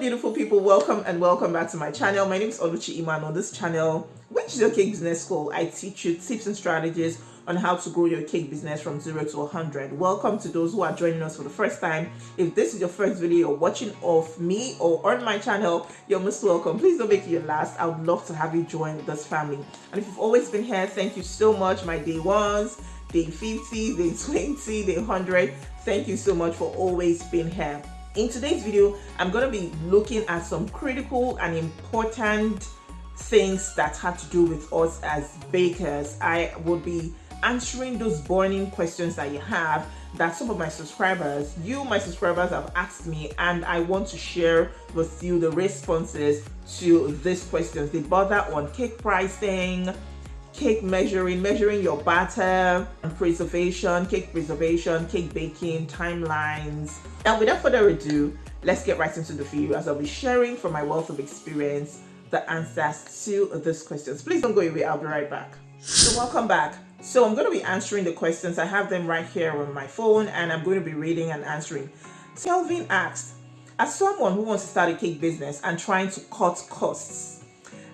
beautiful people, welcome and welcome back to my channel. My name is Oluchi Iman. On this channel, which is your cake business school, I teach you tips and strategies on how to grow your cake business from 0 to 100. Welcome to those who are joining us for the first time. If this is your first video you're watching of me or on my channel, you're most welcome. Please don't make it your last. I would love to have you join this family. And if you've always been here, thank you so much. My day ones, day 50, day 20, day 100. Thank you so much for always being here. In today's video, I'm going to be looking at some critical and important things that have to do with us as bakers. I will be answering those burning questions that you have, that some of my subscribers, my subscribers have asked me, and I want to share with you the responses to these questions. They bother on cake pricing, cake measuring your batter, cake preservation, cake baking, timelines. Now, without further ado, let's get right into the video as I'll be sharing from my wealth of experience the answers to these questions. Please don't go away, I'll be right back. So welcome back. So I'm going to be answering the questions. I have them right here on my phone and I'm going to be reading and answering. Kelvin asked, as someone who wants to start a cake business and trying to cut costs,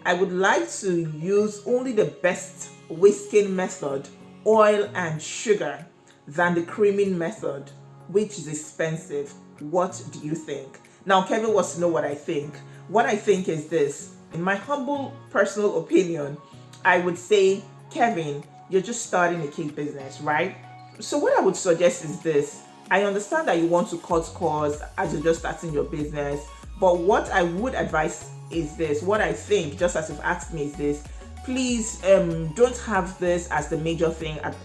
I would like to use only the best whisking method, oil and sugar, than the creaming method, which is expensive. What do you think? Now, Kevin wants to know what I think. What I think is this. In my humble personal opinion, I would say, Kevin, you're just starting a cake business, right? So what I would suggest is this. I understand that you want to cut costs as you're just starting your business, but what I would advise is this. What I think, just as you've asked me, is this. Please don't have this as the major thing at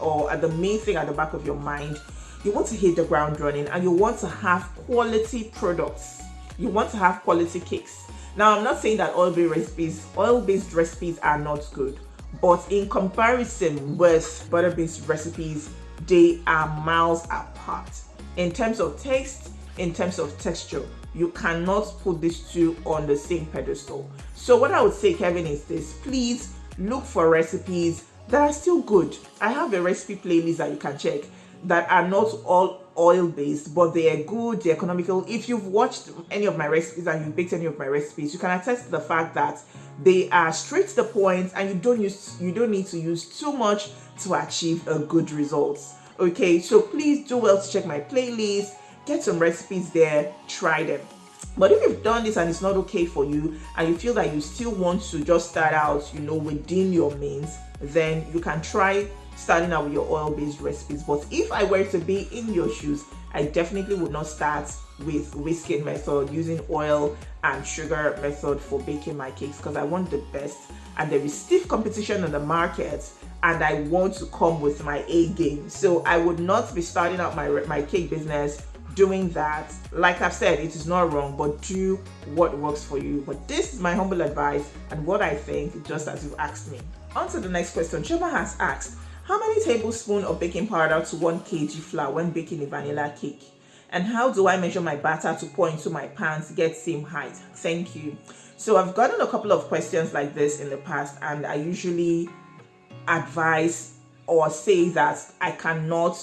the main thing at the back of your mind. You want to hit the ground running and you want to have quality products. You want to have quality cakes. Now, I'm not saying that oil-based recipes are not good, but in comparison with butter-based recipes, they are miles apart. In terms of taste, in terms of texture, you cannot put these two on the same pedestal. So what I would say, Kevin, is this. Please look for recipes that are still good. I have a recipe playlist that you can check that are not all oil-based, but they are good, they're economical. If you've watched any of my recipes and you've baked any of my recipes, you can attest to the fact that they are straight to the point and you don't need to use too much to achieve a good result. Okay, so please do well to check my playlist, get some recipes there, try them. But if you've done this and it's not okay for you and you feel that you still want to just start out, within your means, then you can try starting out with your oil-based recipes. But if I were to be in your shoes, I definitely would not start with whisking method, using oil and sugar method for baking my cakes, because I want the best and there is stiff competition in the market and I want to come with my A game. So I would not be starting out my cake business doing that. Like I've said, it is not wrong, but do what works for you. But this is my humble advice and what I think, just as you've asked me. On to the next question. Choma has asked, how many tablespoons of baking powder to 1 kg flour when baking a vanilla cake? And how do I measure my batter to pour into my pan to get same height? Thank you. So I've gotten a couple of questions like this in the past, and I usually advise or say that I cannot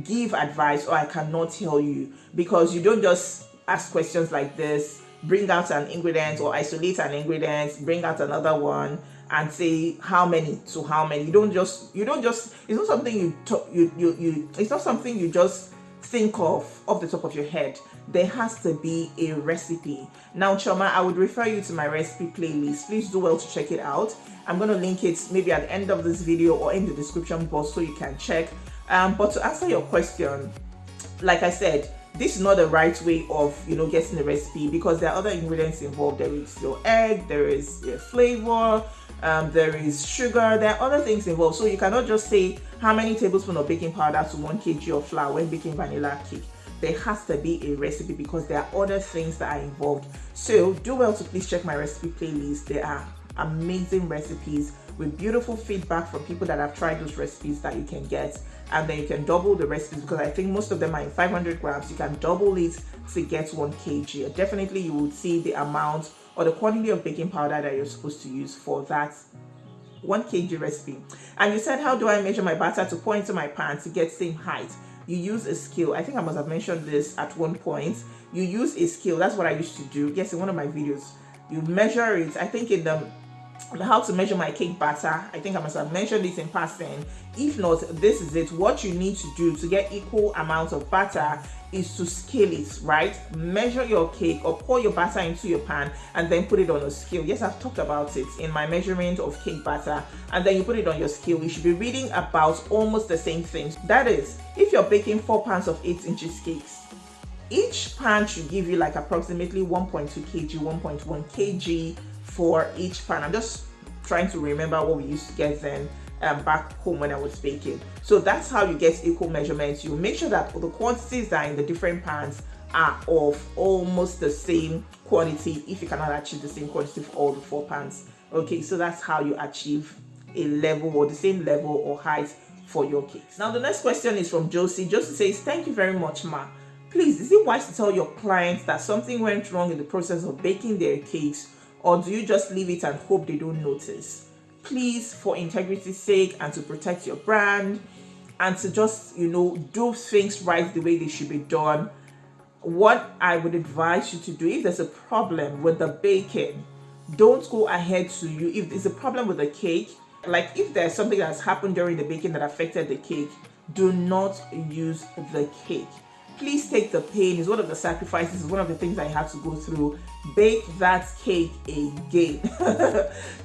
give advice or I cannot tell you, because you don't just ask questions like this, bring out an ingredient or isolate an ingredient, bring out another one and say how many to how many. You don't just it's not something it's not something you just think of off the top of your head. There has to be a recipe. Now, Choma, I would refer you to my recipe playlist. Please do well to check it out. I'm going to link it maybe at the end of this video or in the description box so you can check. But to answer your question, like I said, this is not the right way of getting the recipe, because there are other ingredients involved. There is your egg, there is your flavor, there is sugar, there are other things involved. So you cannot just say how many tablespoons of baking powder to 1 kg of flour when baking vanilla cake. There has to be a recipe because there are other things that are involved. So do well to please check my recipe playlist. There are amazing recipes with beautiful feedback from people that have tried those recipes that you can get, and then you can double the recipes, because I think most of them are in 500 grams. You can double it to get 1 kg. Definitely you will see the amount or the quantity of baking powder that you're supposed to use for that 1 kg recipe. And you said, how do I measure my batter to pour into my pan to get same height? you use a scale. I think I must have mentioned this at one point. You use a scale. That's what I used to do. Yes, in one of my videos, you measure it. I think in the how to measure my cake batter, I think I must have mentioned this in passing. If not, this is it. What you need to do to get equal amounts of batter is to scale it, right? Measure your cake or pour your batter into your pan and then put it on a scale. Yes, I've talked about it in my measurement of cake batter, and then you put it on your scale. You should be reading about almost the same things. That is, if you're baking 4 pans of 8 inches cakes, each pan should give you like approximately 1.2 kg, 1.1 kg for each pan. I'm just trying to remember what we used to get then back home when I was baking. So that's how you get equal measurements. You make sure that the quantities that are in the different pans are of almost the same quantity if you cannot achieve the same quantity for all the 4 pans. Okay, so that's how you achieve a level or the same level or height for your cakes. Now the next question is from Josie. Josie says, thank you very much, Ma. Please, is it wise to tell your clients that something went wrong in the process of baking their cakes, or do you just leave it and hope they don't notice? Please, for integrity's sake and to protect your brand and to just, do things right the way they should be done, what I would advise you to do, if there's a problem with the baking, don't go ahead to you. If there's a problem with the cake, like if there's something that's happened during the baking that affected the cake, do not use the cake. Please take the pain. It's one of the sacrifices, it's one of the things I had to go through. Bake that cake again.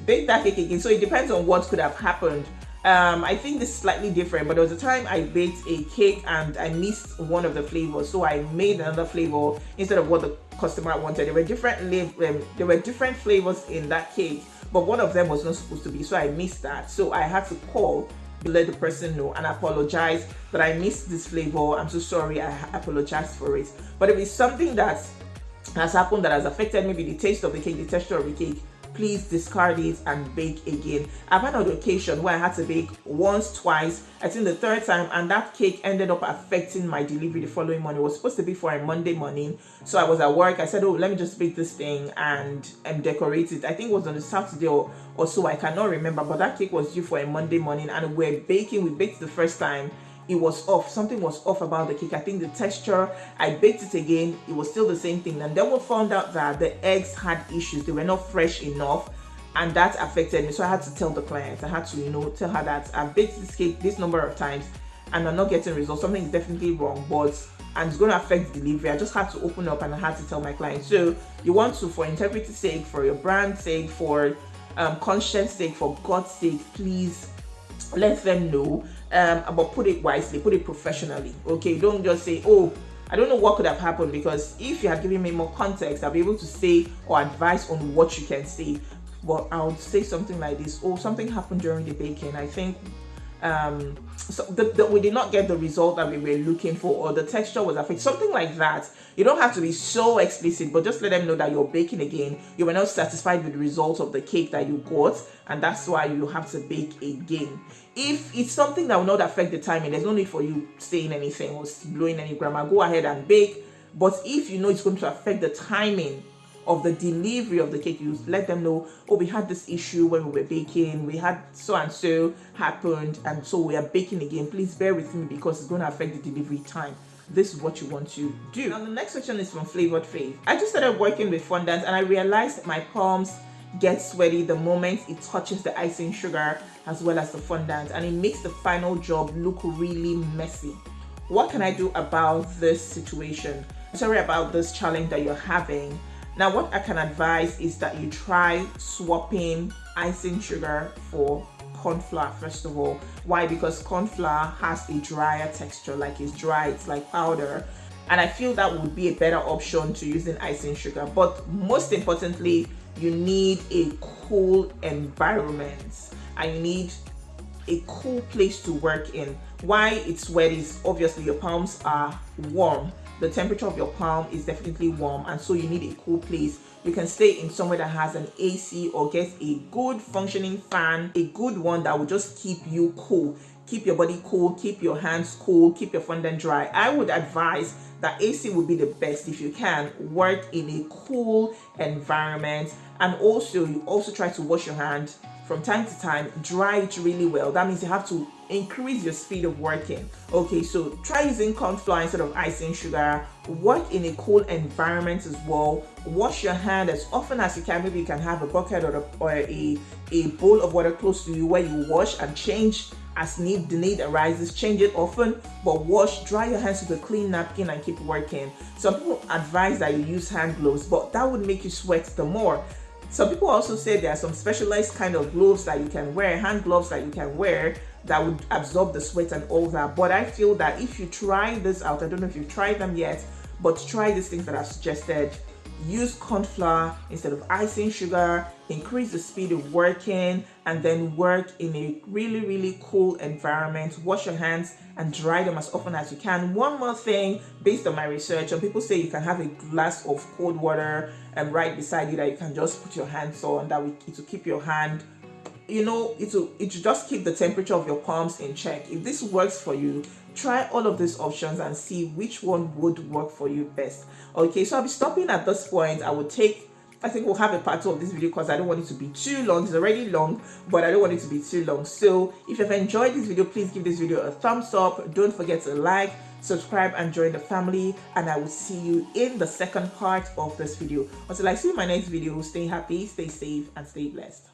Bake that cake again. So it depends on what could have happened. I think this is slightly different, but there was a time I baked a cake and I missed one of the flavors. So I made another flavor instead of what the customer wanted. There were different flavors in that cake, but one of them was not supposed to be. So I missed that. So I had to call, let the person know and apologize that I missed this flavor. I'm so sorry. I apologize for it. But if it's something that has happened that has affected maybe the taste of the cake, the texture of the cake, please discard it and bake again. I've had an occasion where I had to bake once, twice, I think the third time, and that cake ended up affecting my delivery the following morning. It was supposed to be for a Monday morning. So I was at work. I said, oh, let me just bake this thing and decorate it. I think it was on a Saturday or so. I cannot remember, but that cake was due for a Monday morning and we baked the first time. It was off. Something was off about the cake. I think the texture. I baked it again. It was still the same thing. And then we found out that the eggs had issues. They were not fresh enough. And that affected me. So I had to tell the client. I had to, tell her that I've baked this cake this number of times and I'm not getting results. Something is definitely wrong, and it's going to affect delivery. I just had to open up and I had to tell my client. So you want to, for integrity's sake, for your brand's sake, for conscience sake, for God's sake, please let them know. But put it wisely, put it professionally. Okay, don't just say, oh, I don't know what could have happened, because if you had given me more context, I'll be able to say or advise on what you can say. But I would say something like this: oh, something happened during the baking. I think we did not get the result that we were looking for, or the texture was affected, something like that. You don't have to be so explicit, but just let them know that you're baking again. You were not satisfied with the results of the cake that you got, and that's why you have to bake again. If it's something that will not affect the timing, there's no need for you saying anything or blowing any grammar. Go ahead and bake. But if you know it's going to affect the timing of the delivery of the cake, you let them know, oh, we had this issue when we were baking, we had so and so happened, and so we are baking again. Please bear with me because it's going to affect the delivery time. This is what you want to do. Now the next section is from Flavored Faith. I just started working with fondant and I realized that my palms get sweaty the moment it touches the icing sugar as well as the fondant, and it makes the final job look really messy. What can I do about this situation? Sorry about this challenge that you're having. Now what I can advise is that you try swapping icing sugar for corn flour first of all. Why? Because corn flour has a drier texture, like it's dry, it's like powder, and I feel that would be a better option to using icing sugar. But most importantly, you need a cool environment and you need a cool place to work in. Why it's wet is obviously your palms are warm. The temperature of your palm is definitely warm, and so you need a cool place. You can stay in somewhere that has an AC or get a good functioning fan, a good one that will just keep you cool. keep your body cool, keep your hands cool, keep your fondant dry, I would advise that AC would be the best if you can. Work in a cool environment, and also you also try to wash your hand from time to time, dry it really well. That means you have to increase your speed of working. Okay, so try using corn flour instead of icing sugar. Work in a cool environment as well. Wash your hand as often as you can. Maybe you can have a bucket or a bowl of water close to you where you wash and change as the need arises. Change it often, but dry your hands with a clean napkin and keep working. Some people advise that you use hand gloves, but that would make you sweat the more. Some people also say there are some specialized kind of gloves that you can wear, hand gloves that you can wear, that would absorb the sweat and all that. But I feel that if you try this out, I don't know if you've tried them yet, but try these things that I've suggested. Use corn flour instead of icing sugar, increase the speed of working, and then work in a really cool environment. Wash your hands and dry them as often as you can. One more thing, based on my research, some people say you can have a glass of cold water right beside you that you can just put your hands on. It will keep your hand, it will just keep the temperature of your palms in check. If this works for you, try all of these options and see which one would work for you best. Okay, so I'll be stopping at this point. I think we'll have a part 2 of this video because I don't want it to be too long. It's already long, but I don't want it to be too long. So if you've enjoyed this video, please give this video a thumbs up. Don't forget to like, subscribe, and join the family. And I will see you in the second part of this video. Until I see you in my next video, stay happy, stay safe, and stay blessed.